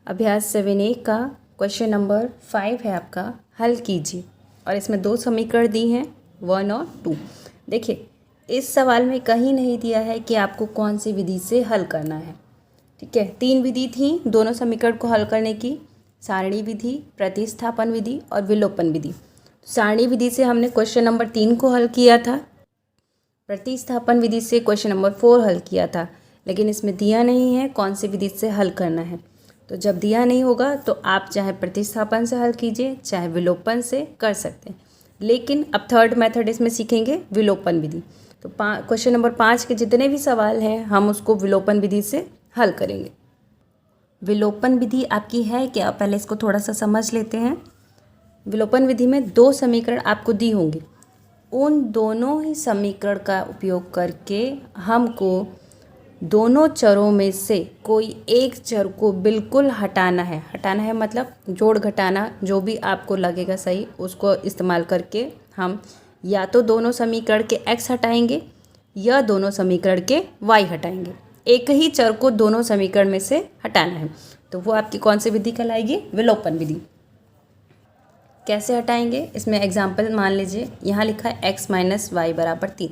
अभ्यास 7A का question number 5 है आपका, हल कीजिए। और इसमें दो समीकरण दी हैं 1 और 2। देखिए, इस सवाल में कहीं नहीं दिया है कि आपको कौन सी विधि से हल करना है। ठीक है, 3 विधि थी दोनों समीकरण को हल करने की, सारणी विधि, प्रतिस्थापन विधि और विलोपन विधि। सारणी विधि से हमने क्वेश्चन नंबर 3 को हल किया था, प्रतिस्थापन विधि से क्वेश्चन नंबर 4 हल किया था, लेकिन इसमें दिया नहीं है कौन सी विधि से हल करना है। तो जब दिया नहीं होगा तो आप चाहे प्रतिस्थापन से हल कीजिए, चाहे विलोपन से कर सकते हैं। लेकिन अब थर्ड मेथड इसमें सीखेंगे, विलोपन विधि। तो क्वेश्चन नंबर 5 के जितने भी सवाल हैं हम उसको विलोपन विधि से हल करेंगे। विलोपन विधि आपकी है क्या, पहले इसको थोड़ा सा समझ लेते हैं। विलोपन विधि में दो समीकरण आपको दी होंगी, उन दोनों ही समीकरण का उपयोग करके हमको दोनों चरों में से कोई एक चर को बिल्कुल हटाना है। हटाना है मतलब जोड़ घटाना, जो भी आपको लगेगा सही उसको इस्तेमाल करके हम या तो दोनों समीकरण के x हटाएंगे या दोनों समीकरण के y हटाएंगे। एक ही चर को दोनों समीकरण में से हटाना है, तो वो आपकी कौन सी विधि कहलाएगी, विलोपन विधि। कैसे हटाएंगे, इसमें एग्जाम्पल मान लीजिए, यहाँ लिखा है x माइनस वाई बराबर 3।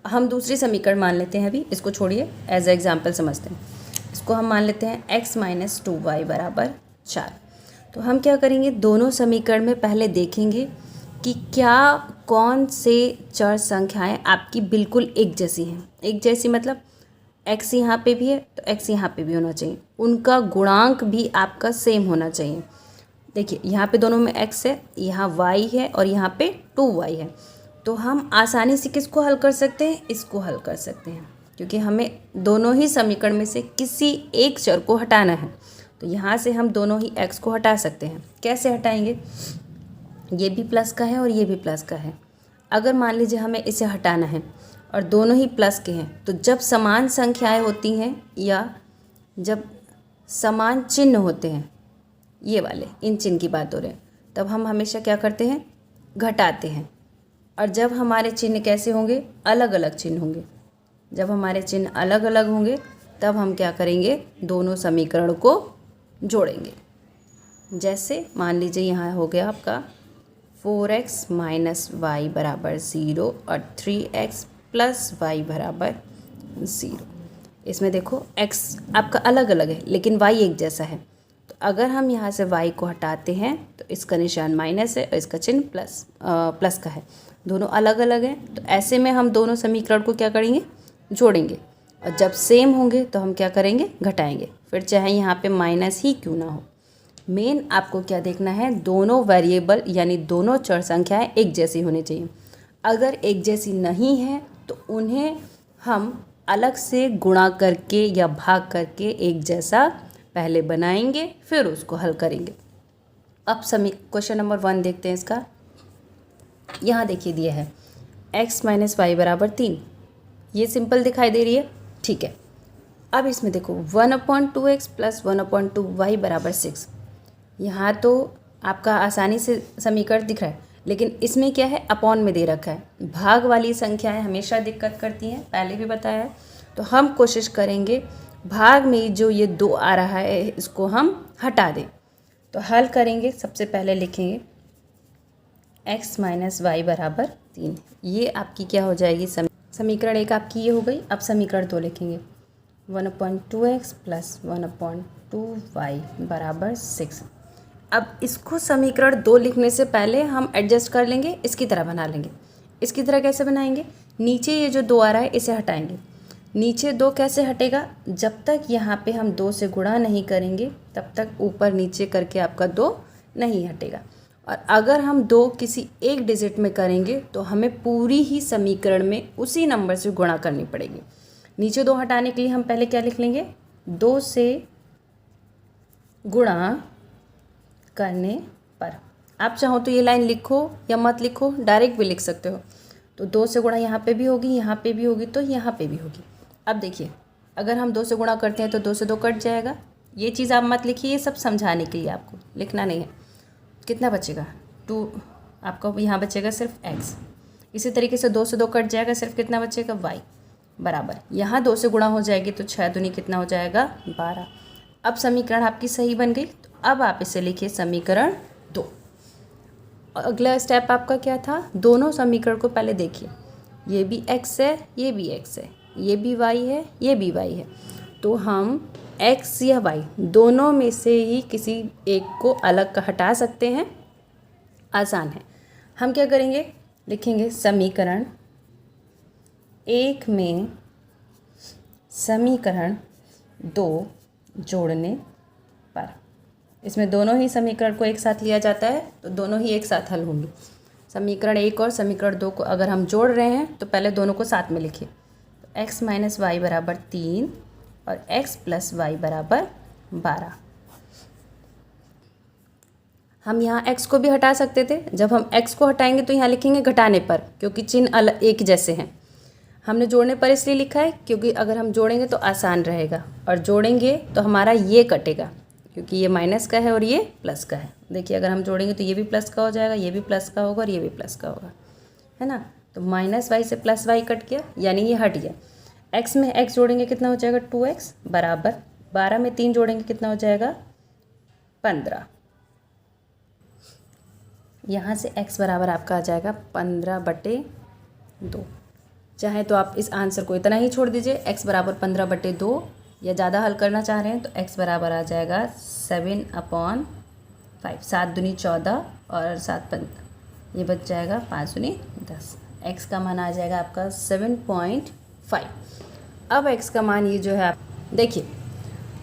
हम दूसरी समीकरण मान लेते हैं, अभी इसको छोड़िए, एज ए एग्जाम्पल समझते हैं। इसको हम मान लेते हैं x माइनस 2y बराबर 4। तो हम क्या करेंगे, दोनों समीकरण में पहले देखेंगे कि क्या कौन से चर संख्याएं आपकी बिल्कुल एक जैसी हैं। एक जैसी मतलब x यहाँ पे भी है तो x यहाँ पे भी होना चाहिए, उनका गुणांक भी आपका सेम होना चाहिए। देखिए, यहाँ पे दोनों में x है, यहाँ y है और यहाँ पे 2y है। तो हम आसानी से किसको हल कर सकते हैं, इसको हल कर सकते हैं, क्योंकि हमें दोनों ही समीकरण में से किसी एक चर को हटाना है। तो यहाँ से हम दोनों ही x को हटा सकते हैं। कैसे हटाएंगे, ये भी प्लस का है और ये भी प्लस का है। अगर मान लीजिए हमें इसे हटाना है और दोनों ही प्लस के हैं, तो जब समान संख्याएं होती हैं या जब समान चिन्ह होते हैं, ये वाले इन चिन्ह की बात हो रही है, तब हम हमेशा क्या करते हैं, घटाते हैं। और जब हमारे चिन्ह कैसे होंगे, अलग अलग चिन्ह होंगे। जब हमारे चिन्ह अलग अलग होंगे तब हम क्या करेंगे, दोनों समीकरण को जोड़ेंगे। जैसे मान लीजिए यहाँ हो गया आपका 4x माइनस वाई बराबर 0 और 3x प्लस वाई बराबर 0। इसमें देखो x आपका अलग अलग है लेकिन y एक जैसा है। तो अगर हम यहाँ से y को हटाते हैं तो इसका निशान माइनस है और इसका चिन्ह प्लस का है। दोनों अलग अलग हैं, तो ऐसे में हम दोनों समीकरण को क्या करेंगे, जोड़ेंगे। और जब सेम होंगे तो हम क्या करेंगे, घटाएंगे। फिर चाहे यहाँ पे माइनस ही क्यों ना हो। मेन आपको क्या देखना है, दोनों वेरिएबल यानी दोनों चर संख्याएं एक जैसी होनी चाहिए। अगर एक जैसी नहीं है तो उन्हें हम अलग से गुणा करके या भाग करके एक जैसा पहले बनाएंगे, फिर उसको हल करेंगे। अब क्वेश्चन नंबर 1 देखते हैं इसका। यहाँ देखिए दिया है x माइनस वाई बराबर 3। ये सिंपल दिखाई दे रही है, ठीक है। अब इसमें देखो 1/2x प्लस 1/2y बराबर 6। यहाँ तो आपका आसानी से समीकरण दिख रहा है, लेकिन इसमें क्या है, अपॉन में दे रखा है। भाग वाली संख्याएं हमेशा दिक्कत करती हैं, पहले भी बताया है। तो हम कोशिश करेंगे भाग में जो ये 2 आ रहा है इसको हम हटा दें। तो हल करेंगे, सबसे पहले लिखेंगे x माइनस वाई बराबर 3। ये आपकी क्या हो जाएगी, समीकरण 1 आपकी ये हो गई। अब समीकरण 2 लिखेंगे 1/2x प्लस 1/2y बराबर 6। अब इसको समीकरण 2 लिखने से पहले हम एडजस्ट कर लेंगे, इसकी तरह बना लेंगे। इसकी तरह कैसे बनाएंगे, नीचे ये जो 2 आ रहा है इसे हटाएंगे। नीचे 2 कैसे हटेगा, जब तक यहाँ पे हम 2 से गुणा नहीं करेंगे तब तक ऊपर नीचे करके आपका 2 नहीं हटेगा। और अगर हम 2 किसी एक डिजिट में करेंगे तो हमें पूरी ही समीकरण में उसी नंबर से गुणा करनी पड़ेगी। नीचे 2 हटाने के लिए हम पहले क्या लिख लेंगे, 2 से गुणा करने पर। आप चाहो तो ये लाइन लिखो या मत लिखो, डायरेक्ट भी लिख सकते हो। तो 2 से गुणा यहाँ पे भी होगी, यहाँ पे भी होगी, तो यहाँ पे भी होगी। अब देखिए, अगर हम 2 से गुणा करते हैं तो 2 से 2 कट जाएगा। ये चीज़ आप मत लिखिए, ये सब समझाने के लिए आपको लिखना नहीं है। कितना बचेगा, 2 आपका यहाँ बचेगा सिर्फ x। इसी तरीके से 2 से 2 कट जाएगा, सिर्फ कितना बचेगा, y बराबर। यहाँ 2 से गुणा हो जाएगी तो 6 दूनी कितना हो जाएगा, 12। अब समीकरण आपकी सही बन गई। तो अब आप इसे लिखिए समीकरण 2। अगला स्टेप आपका क्या था, दोनों समीकरण को पहले देखिए, ये भी x है, ये भी x है, ये भी y है, ये भी y है। तो हम x या y दोनों में से ही किसी एक को अलग हटा सकते हैं, आसान है। हम क्या करेंगे, लिखेंगे समीकरण 1 में समीकरण 2 जोड़ने पर, इसमें दोनों ही समीकरण को एक साथ लिया जाता है तो दोनों ही एक साथ हल होंगे। समीकरण 1 और समीकरण 2 को अगर हम जोड़ रहे हैं तो पहले दोनों को साथ में लिखिए। तो x माइनस वाई बराबर 3 और x प्लस वाई बराबर 12। हम यहाँ x को भी हटा सकते थे, जब हम x को हटाएंगे तो यहाँ लिखेंगे घटाने पर, क्योंकि चिन्ह अलग एक जैसे हैं। हमने जोड़ने पर इसलिए लिखा है क्योंकि अगर हम जोड़ेंगे तो आसान रहेगा, और जोड़ेंगे तो हमारा ये कटेगा, क्योंकि ये माइनस का है और ये प्लस का है। देखिए अगर हम जोड़ेंगे तो ये भी प्लस का हो जाएगा, ये भी प्लस का होगा और ये भी प्लस का होगा, है ना। तो माइनस वाई से प्लस वाई कट गया, यानी ये हट गया। x में x जोड़ेंगे कितना हो जाएगा 2x बराबर 12 में 3 जोड़ेंगे कितना हो जाएगा 15। यहाँ से x बराबर आपका आ जाएगा 15/2। चाहे तो आप इस आंसर को इतना ही छोड़ दीजिए, x बराबर 15/2, या ज़्यादा हल करना चाह रहे हैं तो x बराबर आ जाएगा 7/5। 7 दूनी 14 और 7 15, ये बच जाएगा 5 दूनी 10। x का मान आ जाएगा आपका 7.5। अब x का मान ये जो है आप देखिए,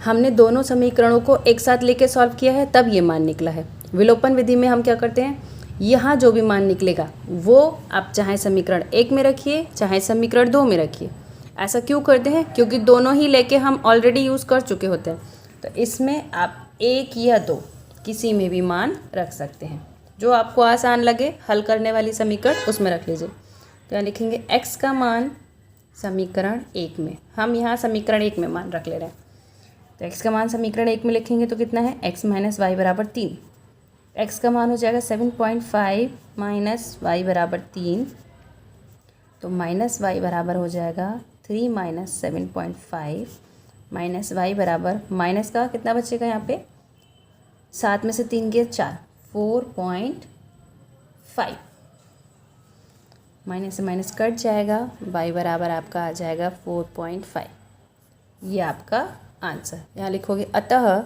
हमने दोनों समीकरणों को एक साथ लेके सॉल्व किया है तब ये मान निकला है। विलोपन विधि में हम क्या करते हैं, यहाँ जो भी मान निकलेगा वो आप चाहे समीकरण 1 में रखिए चाहे समीकरण 2 में रखिए। ऐसा क्यों करते हैं, क्योंकि दोनों ही लेके हम ऑलरेडी यूज़ कर चुके होते हैं। तो इसमें आप 1 या 2 किसी में भी मान रख सकते हैं, जो आपको आसान लगे हल करने वाली समीकरण उसमें रख लीजिए। तो यहाँ लिखेंगे x का मान समीकरण 1 में, हम यहाँ समीकरण 1 में मान रख ले रहे हैं। तो x का मान समीकरण 1 में लिखेंगे तो कितना है, x माइनस वाई बराबर 3। x का मान हो जाएगा 7.5 माइनस वाई बराबर 3, तो माइनस वाई बराबर हो जाएगा 3 माइनस 7.5 माइनस वाई बराबर, माइनस का कितना बचेगा यहाँ पे, 7 में से 3 गए 4, 4.5। माइनस से माइनस कट जाएगा, y बराबर आपका आ जाएगा 4.5। ये आपका आंसर। यहाँ लिखोगे अतः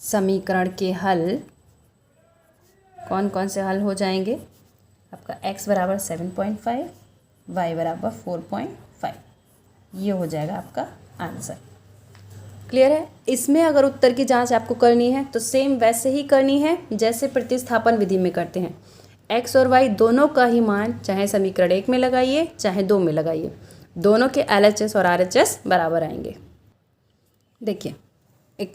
समीकरण के हल कौन कौन से हल हो जाएंगे, आपका x बराबर 7.5, y बराबर 4.5, ये हो जाएगा आपका आंसर। क्लियर है। इसमें अगर उत्तर की जांच आपको करनी है तो सेम वैसे ही करनी है जैसे प्रतिस्थापन विधि में करते हैं। x और y दोनों का ही मान चाहे समीकरण 1 में लगाइए चाहे 2 में लगाइए, दोनों के LHS और RHS बराबर आएंगे। देखिए एक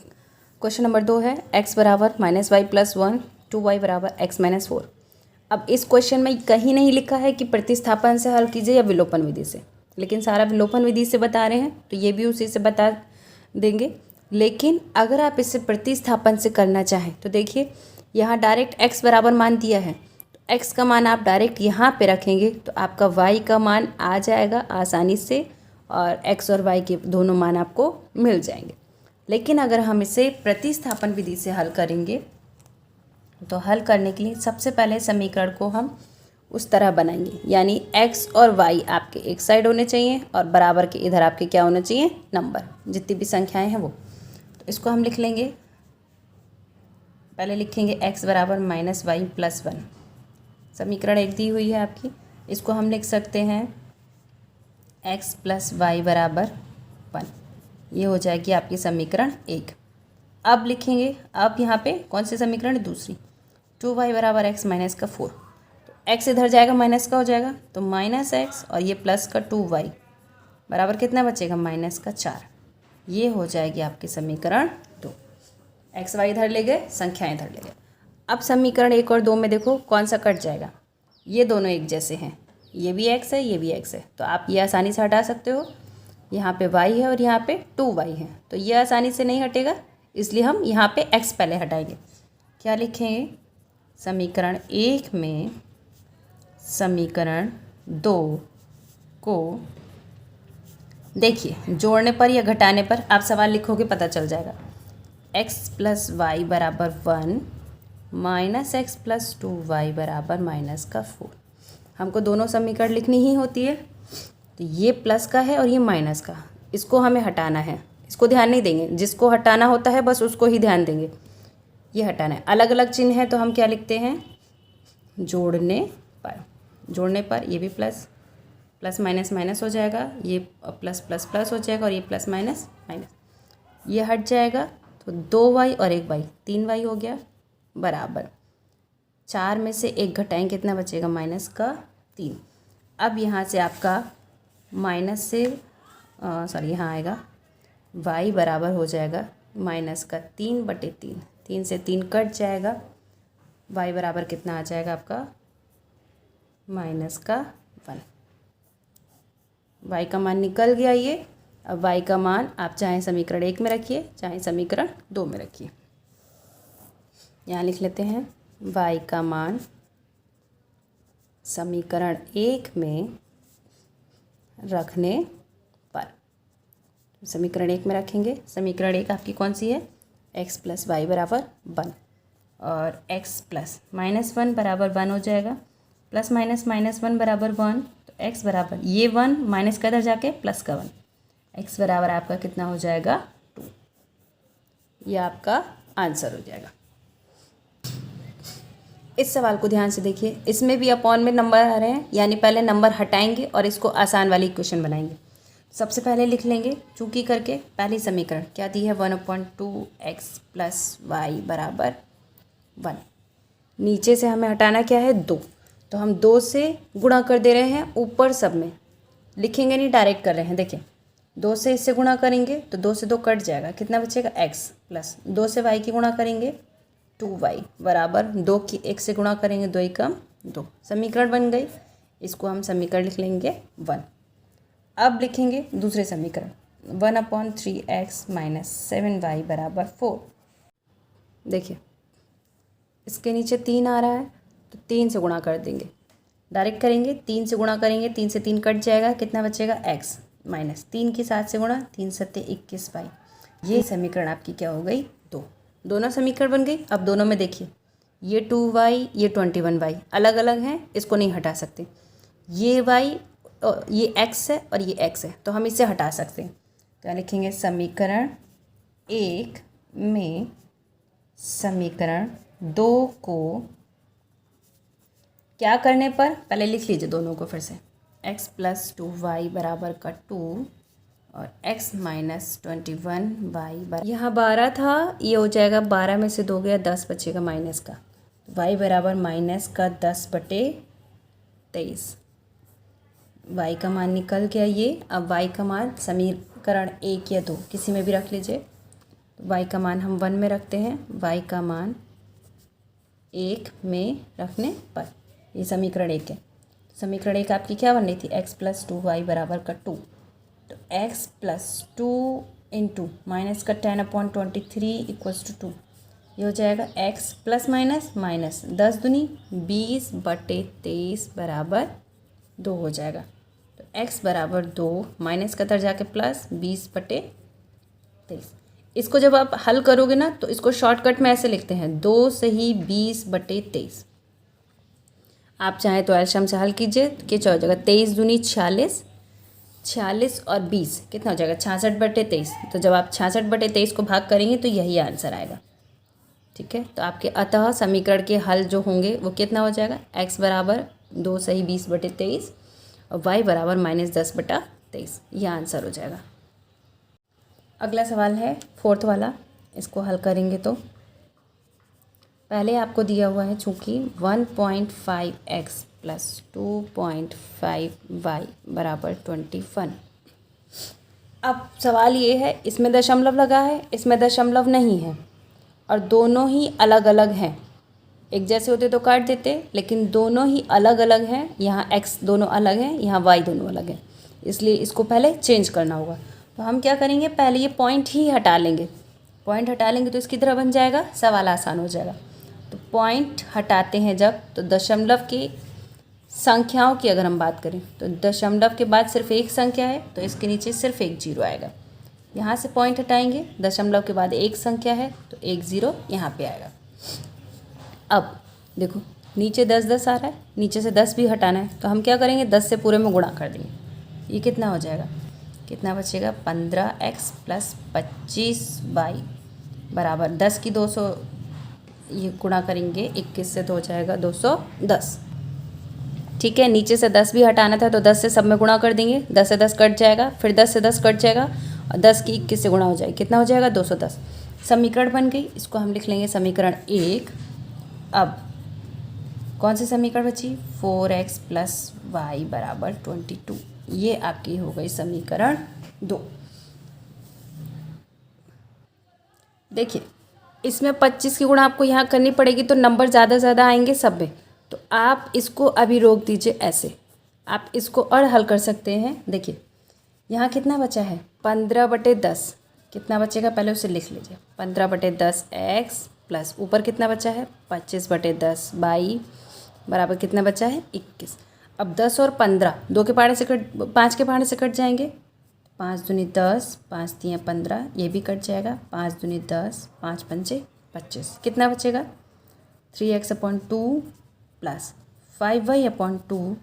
क्वेश्चन नंबर 2 है, x बराबर माइनस वाई प्लस 1 2y बराबर x माइनस 4। अब इस क्वेश्चन में कहीं नहीं लिखा है कि प्रतिस्थापन से हल कीजिए या विलोपन विधि से, लेकिन सारा विलोपन विधि से बता रहे हैं तो ये भी उसी से बता देंगे। लेकिन अगर आप इसे प्रतिस्थापन से करना चाहें तो देखिए यहाँ डायरेक्ट x बराबर मान दिया है, तो x का मान आप डायरेक्ट यहाँ पे रखेंगे तो आपका y का मान आ जाएगा आसानी से, और x और y के दोनों मान आपको मिल जाएंगे। लेकिन अगर हम इसे प्रतिस्थापन विधि से हल करेंगे तो हल करने के लिए सबसे पहले समीकरण को हम उस तरह बनाएंगे, यानी x और y आपके एक साइड होने चाहिए और बराबर के इधर आपके क्या होना चाहिए, नंबर, जितनी भी संख्याएं हैं वो। तो इसको हम लिख लेंगे, पहले लिखेंगे x बराबर माइनस वाई प्लस 1। समीकरण 1 दी हुई है आपकी, इसको हम लिख सकते हैं x प्लस वाई बराबर 1, ये हो जाएगी आपकी समीकरण 1। अब लिखेंगे, अब यहाँ पे कौन सी समीकरण, दूसरी, 2y बराबर x माइनस का 4। तो x इधर जाएगा माइनस का हो जाएगा, तो माइनस x और ये प्लस का 2y बराबर कितना बचेगा, माइनस का 4। ये हो जाएगी आपकी समीकरण 2। x y इधर ले गए, संख्याएं इधर ले गए। अब समीकरण 1 और 2 में देखो कौन सा कट जाएगा, ये दोनों एक जैसे हैं, ये भी x है ये भी x है, तो आप ये आसानी से हटा सकते हो। यहाँ पे y है और यहाँ पे 2y है, तो ये आसानी से नहीं हटेगा, इसलिए हम यहाँ पे x पहले हटाएंगे। क्या लिखेंगे, समीकरण 1 में समीकरण 2 को देखिए जोड़ने पर या घटाने पर आप सवाल लिखोगे पता चल जाएगा। एक्स प्लस वाई बराबर 1 माइनस एक्स प्लस 2y बराबर -4। हमको दोनों समीकरण लिखनी ही होती है। तो ये प्लस का है और ये माइनस का, इसको हमें हटाना है, इसको ध्यान नहीं देंगे, जिसको हटाना होता है बस उसको ही ध्यान देंगे। ये हटाना है, अलग अलग चिन्ह है तो हम क्या लिखते हैं, जोड़ने पर ये भी प्लस प्लस माइनस माइनस हो जाएगा, ये प्लस प्लस प्लस हो जाएगा और ये प्लस माइनस माइनस, ये हट जाएगा तो 2y और 1y 3y हो गया बराबर 4 में से 1 घटाएं कितना बचेगा, -3। अब यहाँ से आपका माइनस से यहाँ आएगा y बराबर हो जाएगा -3/3, 3 से 3 कट जाएगा, y बराबर कितना आ जाएगा आपका -1। y का मान निकल गया ये। अब y का मान आप चाहे समीकरण 1 में रखिए चाहे समीकरण 2 में रखिए। यहाँ लिख लेते हैं y का मान समीकरण 1 में रखने पर, समीकरण 1 में रखेंगे, समीकरण 1 आपकी कौन सी है, x प्लस वाई बराबर 1 और x प्लस -1 बराबर 1 हो जाएगा, प्लस माइनस -1 बराबर 1, तो x बराबर ये 1 माइनस का इधर जाके प्लस का 1, x बराबर आपका कितना हो जाएगा 2। ये आपका आंसर हो जाएगा। इस सवाल को ध्यान से देखिए, इसमें भी अपॉन में नंबर आ रहे हैं, यानी पहले नंबर हटाएंगे और इसको आसान वाली इक्वेशन बनाएंगे। सबसे पहले लिख लेंगे चूंकि करके पहली समीकरण क्या दी है, 1/2x प्लस वाई बराबर 1। नीचे से हमें हटाना क्या है 2, तो हम 2 से गुणा कर दे रहे हैं, ऊपर सब में लिखेंगे नहीं, डायरेक्ट कर रहे हैं। देखिए 2 से इससे गुणा करेंगे तो 2 से 2 कट जाएगा, कितना बचेगा x प्लस 2 से y की गुणा करेंगे 2y बराबर 2 की 1 से गुणा करेंगे 2 एकम 2, समीकरण बन गई। इसको हम समीकरण लिख लेंगे 1। अब लिखेंगे दूसरे समीकरण 1/3x - 7y बराबर 4। देखिए इसके नीचे 3 आ रहा है तो 3 से गुणा कर देंगे, डायरेक्ट करेंगे, 3 से गुणा करेंगे, 3 से 3 कट जाएगा, कितना बचेगा x माइनस 3 की 7 से गुणा, 3 7 21y। ये समीकरण आपकी क्या हो गई 2। दोनों समीकरण बन गई। अब दोनों में देखिए ये 2y ये 21y अलग अलग हैं, इसको नहीं हटा सकते। ये y ये x है और ये x है, तो हम इसे हटा सकते हैं। क्या लिखेंगे, समीकरण 1 में समीकरण 2 को क्या करने पर, पहले लिख लीजिए दोनों को फिर से, x प्लस 2y बराबर का 2 और x माइनस 21y बराबर, यहाँ 12 था, ये हो जाएगा 12 में से 2 गया 10 बचेगा माइनस का, y बराबर -10/23। y का मान निकल गया ये। अब y का मान समीकरण 1 या 2 किसी में भी रख लीजिए। y का मान हम 1 में रखते हैं, y का मान 1 में रखने पर, ये समीकरण 1 है। समीकरण 1 आपकी क्या बन रही थी, x प्लस 2y बराबर का 2, तो x प्लस 2 इंटू माइनस का 10/23 इक्वल्स टू 2, ये हो जाएगा x प्लस माइनस माइनस 10 दूनी 20/23 बराबर 2 हो जाएगा। तो x बराबर 2 माइनस का इधर जाके प्लस 20/23। इसको जब आप हल करोगे ना तो इसको शॉर्टकट में ऐसे लिखते हैं, 2 से ही 20/23। आप चाहें तो एलसीएम से हल कीजिए, क्या हो जाएगा 23 दूनी 46, 46 और 20 कितना हो जाएगा 66/23। तो जब आप 66/23 को भाग करेंगे तो यही आंसर आएगा। ठीक है, तो आपके अतः समीकरण के हल जो होंगे वो कितना हो जाएगा, x बराबर 2 सही 20/23 और y बराबर -10/23, यह आंसर हो जाएगा। अगला सवाल है 4th वाला, इसको हल करेंगे तो पहले आपको दिया हुआ है चूँकि 1.5x प्लस 2.5y बराबर 21। अब सवाल ये है, इसमें दशमलव लगा है, इसमें दशमलव नहीं है और दोनों ही अलग अलग हैं। एक जैसे होते तो काट देते, लेकिन दोनों ही अलग अलग हैं। यहाँ x दोनों अलग हैं, यहाँ y दोनों अलग हैं, इसलिए इसको पहले चेंज करना होगा। तो हम क्या करेंगे, पहले ये पॉइंट ही हटा लेंगे। पॉइंट हटा लेंगे तो इसकी तरह बन जाएगा, सवाल आसान हो जाएगा। तो पॉइंट हटाते हैं जब, तो दशमलव की संख्याओं की अगर हम बात करें तो दशमलव के बाद सिर्फ एक संख्या है, तो इसके नीचे सिर्फ एक जीरो आएगा। यहाँ से पॉइंट हटाएंगे, दशमलव के बाद एक संख्या है तो 1 0 यहाँ पे आएगा। अब देखो नीचे 10 10 आ रहा है, नीचे से 10 भी हटाना है तो हम क्या करेंगे, 10 से पूरे में गुणा कर देंगे। ये कितना हो जाएगा, कितना बचेगा, 15x + 25y बराबर 10 की 200, ये गुणा करेंगे 21 से तो हो जाएगा 210। ठीक है, नीचे से 10 भी हटाना था तो 10 से सब में गुणा कर देंगे, 10 से 10 कट जाएगा, फिर 10 से 10 कट जाएगा और 10 की 21 से गुणा हो जाएगा, कितना हो जाएगा 210। समीकरण बन गई, इसको हम लिख लेंगे समीकरण 1। अब कौन सी समीकरण बची, 4x + y बराबर 22, ये आपकी हो गई समीकरण 2। देखिए इसमें 25 की गुणा आपको यहाँ करनी पड़ेगी तो नंबर ज़्यादा ज़्यादा आएंगे सब में, तो आप इसको अभी रोक दीजिए ऐसे, आप इसको और हल कर सकते हैं। देखिए यहाँ कितना बचा है, 15/10, कितना बचेगा पहले उसे लिख लीजिए, 15/10 x प्लस ऊपर कितना बचा है 25/10 y बराबर कितना बचा है 21। अब 10 और 15 2 के पहाड़े से कट, 5 के पहाड़े से कट जाएंगे, 5 दूनी 10, 5 तियाँ 15, ये भी कट जाएगा, 5 दूनी 10, 5 पंचे 25, कितना बचेगा 3x/2 प्लस 5y/2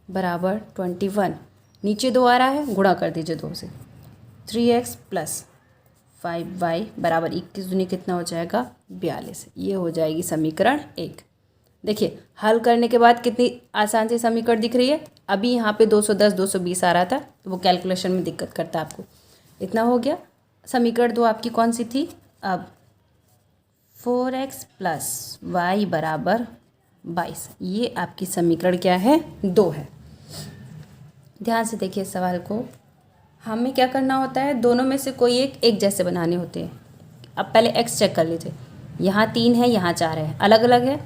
बराबर 21। नीचे 2 आ रहा है, गुणा कर दीजिए 2 से, 3x + 5y बराबर 21 दूनी कितना हो जाएगा 42। ये हो जाएगी समीकरण 1। देखिए हल करने के बाद कितनी आसान सी समीकरण दिख रही है। अभी यहाँ पे 210 220 आ रहा था तो वो कैलकुलेशन में दिक्कत करता है आपको। इतना हो गया, समीकरण 2 आपकी कौन सी थी। अब 4x + y बराबर 22, ये आपकी समीकरण क्या है 2 है। ध्यान से देखिए सवाल को, हमें क्या करना होता है, दोनों में से कोई एक जैसे बनाने होते हैं। अब पहले x चेक कर लीजिए, यहाँ 3 है यहाँ 4 है, अलग अलग है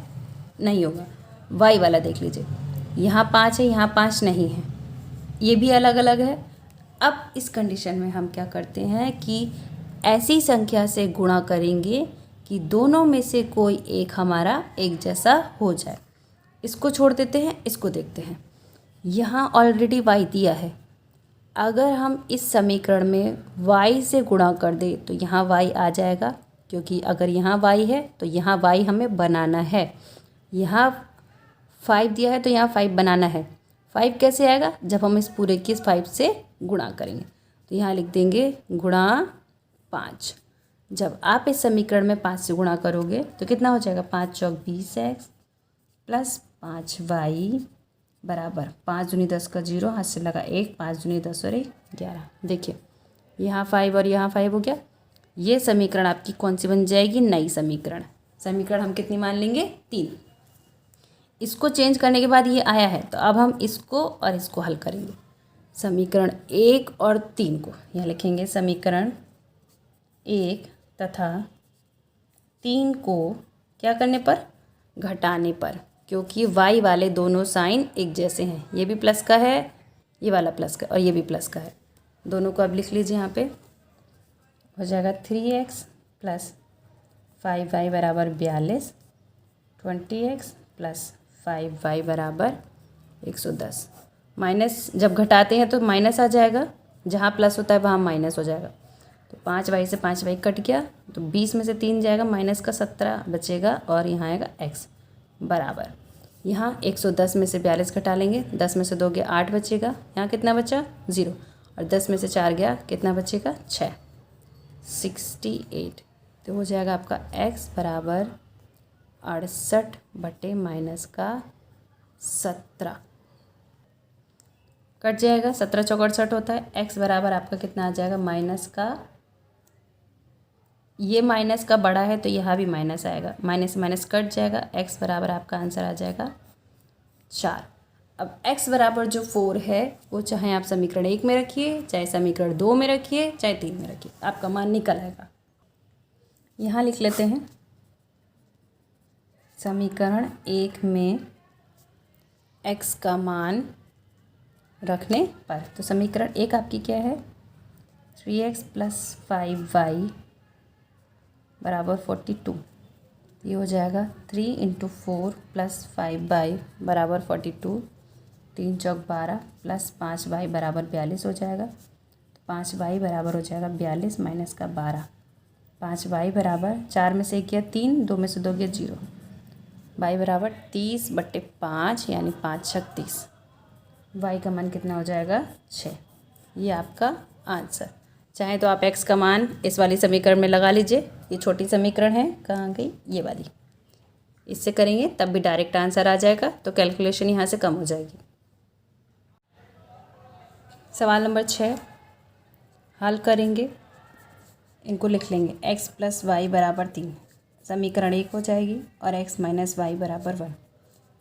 नहीं होगा। y वाला देख लीजिए, यहाँ 5 है यहाँ 5 नहीं है, ये भी अलग अलग है। अब इस कंडीशन में हम क्या करते हैं कि ऐसी संख्या से गुणा करेंगे कि दोनों में से कोई एक हमारा एक जैसा हो जाए। इसको छोड़ देते हैं, इसको देखते हैं। यहाँ ऑलरेडी y दिया है, अगर हम इस समीकरण में y से गुणा कर दें तो यहाँ y आ जाएगा, क्योंकि अगर यहाँ y है तो यहाँ y हमें बनाना है। यहाँ 5 दिया है तो यहाँ 5 बनाना है। 5 कैसे आएगा, जब हम इस पूरे की 5 से गुणा करेंगे। तो यहाँ लिख देंगे गुणा 5। जब आप इस समीकरण में 5 से गुणा करोगे तो कितना हो जाएगा, 5 चौक 20x प्लस 5y बराबर 5 दूनी 10 का 0, हाथ से लगा 1, 5 दूनी 10 और 1 11। देखिए यहाँ 5 और यहाँ 5 हो गया। ये समीकरण आपकी कौन सी बन जाएगी, नई समीकरण। समीकरण हम कितनी मान लेंगे 3। इसको चेंज करने के बाद ये आया है तो अब हम इसको और इसको हल करेंगे। समीकरण 1 और 3 को यहाँ लिखेंगे, समीकरण 1 तथा 3 को क्या करने पर, घटाने पर, क्योंकि y वाले दोनों साइन एक जैसे हैं। ये भी प्लस का है, ये वाला प्लस का, और ये भी प्लस का है। दोनों को अब लिख लीजिए, यहाँ पे हो जाएगा 3x + 5y बराबर 42, 20x + 5y बराबर 110। माइनस जब घटाते हैं तो माइनस आ जाएगा, जहाँ प्लस होता है वहाँ माइनस हो जाएगा। तो 5y से 5y कट गया तो 20 में से 3 जाएगा, माइनस का 17 बचेगा और यहाँ आएगा x बराबर, यहाँ 110 में से 42 घटा लेंगे, 10 में से 2 गया 8 बचेगा, यहाँ कितना बचा 0, और 10 में से 4 गया कितना बचेगा 6, 68। तो हो जाएगा आपका x बराबर 68 बटे माइनस का 17 कट जाएगा, 17 चौक 68 होता है। x बराबर आपका कितना आ जाएगा, माइनस का, ये माइनस का बड़ा है तो यहाँ भी माइनस आएगा, माइनस माइनस कट जाएगा, x बराबर आपका आंसर आ जाएगा 4। अब x बराबर जो 4 है वो चाहे आप समीकरण 1 में रखिए, चाहे समीकरण 2 में रखिए, चाहे 3 में रखिए, आपका मान निकल आएगा। यहाँ लिख लेते हैं, समीकरण 1 में x का मान रखने पर, तो समीकरण 1 आपकी क्या है, 3x + 5y बराबर 42। ये हो जाएगा 3 × 4 + 5y बराबर 42, 3 चौक 12 + 5y बराबर 42 हो जाएगा। 5y बराबर हो जाएगा 42 माइनस का 12। 5y बराबर 4 में से 1 गया 3, 2 में से 2 गया 0। y बराबर 30/5 यानी 5 छक 30। y का मान कितना हो जाएगा 6। ये आपका आंसर। चाहे तो आप x का मान इस वाली समीकरण में लगा लीजिए। ये छोटी समीकरण है, कहाँ गई ये वाली, इससे करेंगे तब भी डायरेक्ट आंसर आ जाएगा, तो कैलकुलेशन यहाँ से कम हो जाएगी। सवाल नंबर 6 हल करेंगे, इनको लिख लेंगे x + y बराबर 3, समीकरण 1 हो जाएगी, और x - y बराबर 1,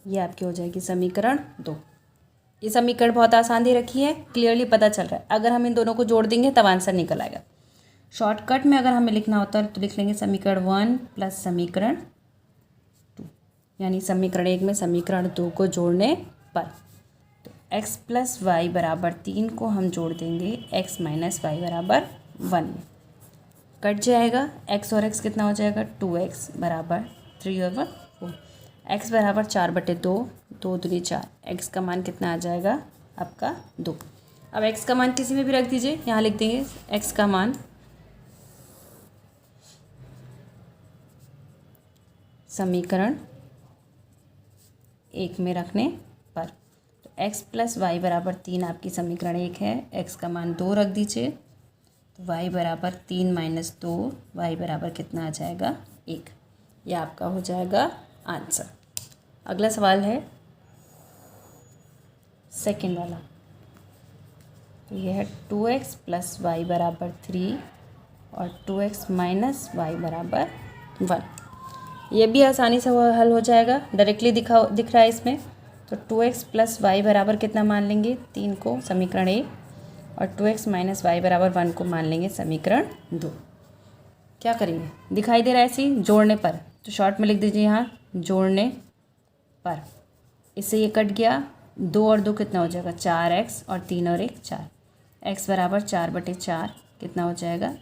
ये आपकी हो जाएगी समीकरण 2। ये समीकरण बहुत आसान दे रखी है, क्लियरली पता चल रहा है। अगर हम इन दोनों को जोड़ देंगे तब आंसर निकल आएगा। शॉर्टकट में अगर हमें लिखना होता है तो लिख लेंगे समीकरण 1 प्लस समीकरण 2, यानी समीकरण 1 में समीकरण 2 को जोड़ने पर। तो x + y बराबर 3 को हम जोड़ देंगे x - y बराबर 1 में, कट जाएगा x और x कितना हो जाएगा 2x बराबर 3 और 1 4। x बराबर 4/2, 2 दूनी 4, x का मान कितना आ जाएगा आपका 2। अब x का मान किसी में भी रख दीजिए, यहाँ लिख देंगे x का मान समीकरण 1 में रखने पर। तो x + y बराबर 3 आपकी समीकरण 1 है, x का मान 2 रख दीजिए, तो y बराबर 3 - 2, y बराबर कितना आ जाएगा 1। यह आपका हो जाएगा आंसर। अगला सवाल है सेकंड वाला, तो यह है 2x + y बराबर 3 और 2x - y बराबर 1। ये भी आसानी से हल हो जाएगा, डायरेक्टली दिख रहा है इसमें। तो 2x + y बराबर कितना मान लेंगे 3 को समीकरण 1, और 2x - y बराबर 1 को मान लेंगे समीकरण 2। क्या करेंगे, दिखाई दे रहा है ऐसे जोड़ने पर, तो शॉर्ट में लिख दीजिए यहाँ जोड़ने पर। इससे ये कट गया, 2 और 2 कितना हो जाएगा 4x, और 3 और 1 4, x बराबर 4/4 कितना हो जाएगा,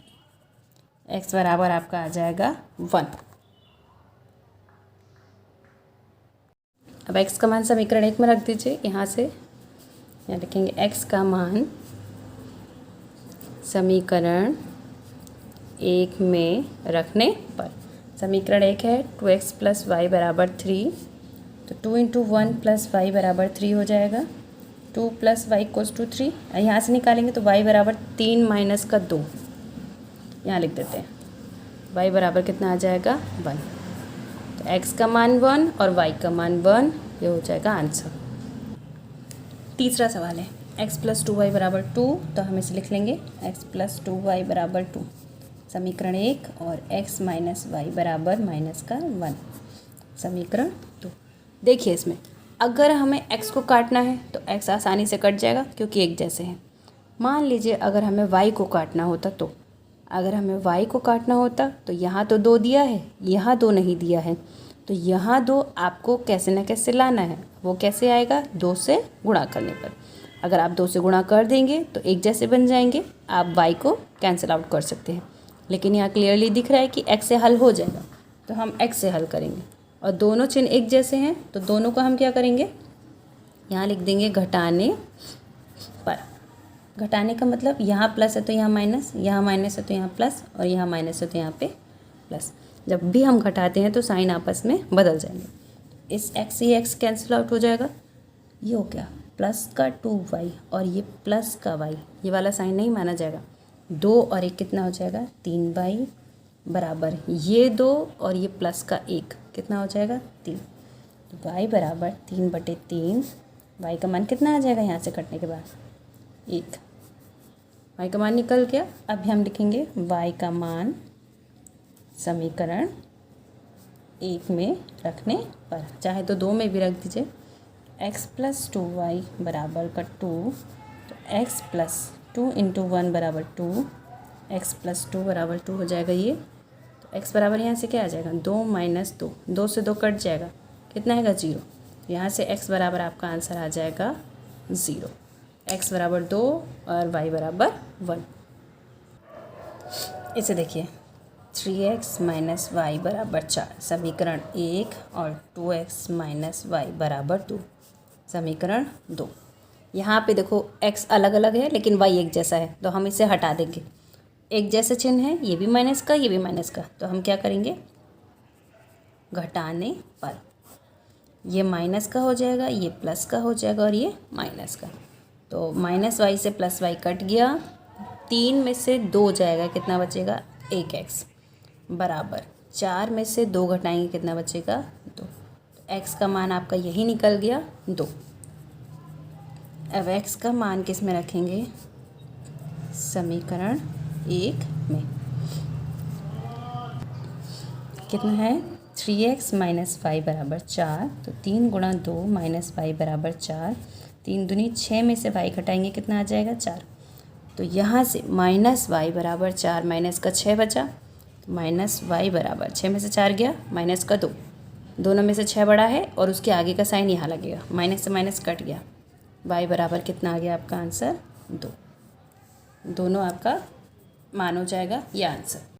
x बराबर आपका आ जाएगा 1। अब x का मान समीकरण 1 में रख दीजिए, यहाँ से यहाँ लिखेंगे x का मान समीकरण 1 में रखने पर। समीकरण 1 है 2x + y बराबर 3, तो 2 × 1 + y बराबर 3 हो जाएगा। 2 + y = 3, यहाँ से निकालेंगे तो y बराबर 3 - 2, यहाँ लिख देते हैं, y बराबर कितना आ जाएगा 1। तो x का मान 1 और y का मान 1, ये हो जाएगा आंसर। तीसरा सवाल है x + 2y बराबर 2, तो हम इसे लिख लेंगे x + 2y बराबर 2, समीकरण 1, और x - y बराबर -1, समीकरण 2। देखिए इसमें अगर हमें x को काटना है तो x आसानी से कट जाएगा क्योंकि एक जैसे हैं। मान लीजिए अगर हमें y को काटना होता, तो अगर हमें y को काटना होता तो यहाँ तो 2 दिया है, यहाँ 2 नहीं दिया है, तो यहाँ 2 आपको कैसे न कैसे लाना है। वो कैसे आएगा, 2 से गुणा करने पर। अगर आप 2 से गुणा कर देंगे तो एक जैसे बन जाएंगे, आप y को कैंसिल आउट कर सकते हैं। लेकिन यहाँ क्लियरली दिख रहा है कि x से हल हो जाएगा, तो हम x से हल करेंगे, और दोनों चिन्ह एक जैसे हैं तो दोनों को हम क्या करेंगे, यहाँ लिख देंगे घटाने पर। घटाने का मतलब यहाँ प्लस है तो यहाँ माइनस, यहाँ माइनस है तो यहाँ प्लस, और यहाँ माइनस है तो यहाँ पे प्लस। जब भी हम घटाते हैं तो साइन आपस में बदल जाएंगे। इस x से ये x कैंसिल आउट हो जाएगा, ये हो गया प्लस का 2y, और ये प्लस का y, ये वाला साइन नहीं माना जाएगा। 2 और 1 कितना हो जाएगा 3y बराबर ये 2 और ये प्लस का 1 कितना हो जाएगा 3। तो y बराबर 3/3, y का मान कितना आ जाएगा यहाँ से कटने के बाद 1, y का मान निकल गया। अब हम लिखेंगे y का मान समीकरण 1 में रखने पर, चाहे तो 2 में भी रख दीजिए। x + 2y बराबर का 2, तो x + 2 × 1 बराबर 2, x + 2 बराबर 2 हो जाएगा ये। तो x बराबर यहाँ से क्या आ जाएगा 2 - 2, 2 से 2 कट जाएगा, कितना आएगा 0। यहाँ से x बराबर आपका आंसर आ जाएगा 0। x बराबर 2 और y बराबर 1। इसे देखिए 3x - y बराबर 4, समीकरण 1, और 2x - y बराबर 2, समीकरण 2। यहाँ पे देखो x अलग अलग है लेकिन y एक जैसा है, तो हम इसे हटा देंगे। एक जैसे चिन्ह है, ये भी माइनस का, ये भी माइनस का, तो हम क्या करेंगे, घटाने पर ये माइनस का हो जाएगा, ये प्लस का हो जाएगा और ये माइनस का। तो माइनस वाई से प्लस वाई कट गया, 3 में से 2 जाएगा, कितना बचेगा, 1x बराबर 4 में से 2 घटाएंगे, कितना बचेगा, 2। तो x का मान आपका यही निकल गया, 2। अब x का मान किस में रखेंगे, समीकरण 1 में। कितना है, 3x माइनस वाई बराबर 4, तो 3 गुणा 2 माइनस वाई बराबर 4, 3 दूनी 6 में से y घटाएंगे, कितना आ जाएगा, 4। तो यहाँ से माइनस वाई बराबर 4 माइनस का 6 बचा, तो माइनस वाई बराबर 6 में से 4 गया, माइनस का 2, दोनों में से 6 बड़ा है और उसके आगे का साइन यहाँ लगेगा, माइनस से माइनस कट गया, वाई बराबर कितना आ गया आपका आंसर, 2। दोनों आपका मान हो जाएगा ये आंसर।